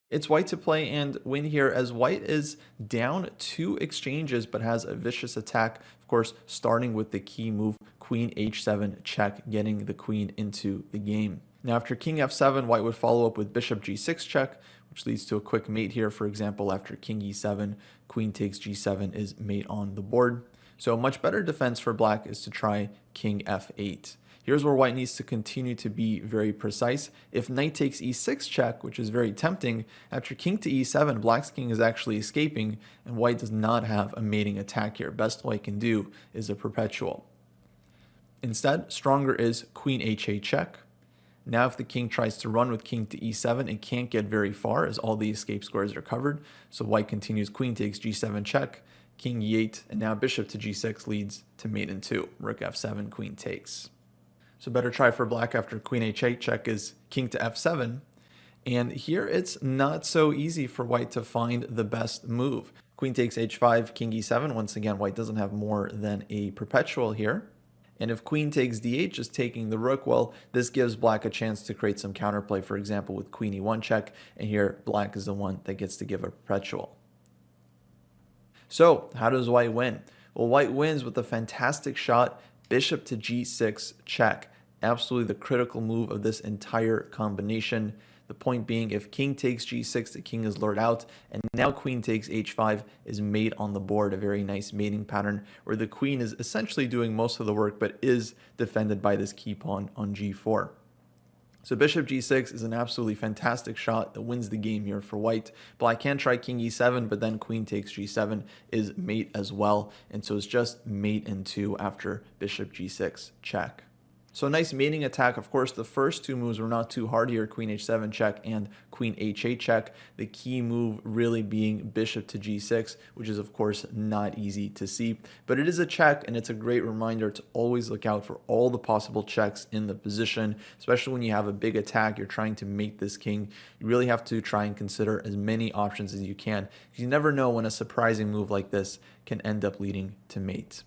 It's white to play and win here as white is down 2 exchanges but has a vicious attack, of course, starting with the key move queen h7 check, getting the queen into the game. Now after king f7, white would follow up with bishop g6 check, which leads to a quick mate here. For example, after king e7, queen takes g7 is mate on the board. So a much better defense for black is to try king f8. Here's where white needs to continue to be very precise. If knight takes e6 check, which is very tempting, after king to e7, black's king is actually escaping, and white does not have a mating attack here. Best white can do is a perpetual. Instead, stronger is queen h8 check. Now if the king tries to run with king to e7, it can't get very far as all the escape squares are covered. So white continues queen takes g7 check, king e8, and now bishop to g6 leads to mate in 2. Rook f7, queen takes. So better try for black after queen h8 check is king to f7. And here it's not so easy for white to find the best move. Queen takes h5, king e7. Once again, white doesn't have more than a perpetual here. And if queen takes d8, just taking the rook, well, this gives black a chance to create some counterplay, for example, with queen e1 check. And here, black is the one that gets to give a perpetual. So how does white win? Well, white wins with a fantastic shot, bishop to g6 check. Absolutely the critical move of this entire combination. The point being, if king takes g6, the king is lured out, and now queen takes h5 is mate on the board, a very nice mating pattern where the queen is essentially doing most of the work but is defended by this key pawn on g4. So bishop g6 is an absolutely fantastic shot that wins the game here for white. Black can try king e7, but then queen takes g7 is mate as well, and so it's just mate in 2 after bishop g6 check. So nice mating attack. Of course, the first two moves were not too hard here, queen h7 check and queen h8 check. The key move really being bishop to g6, which is of course not easy to see. But it is a check, and it's a great reminder to always look out for all the possible checks in the position, especially when you have a big attack, you're trying to mate this king. You really have to try and consider as many options as you can, because you never know when a surprising move like this can end up leading to mate.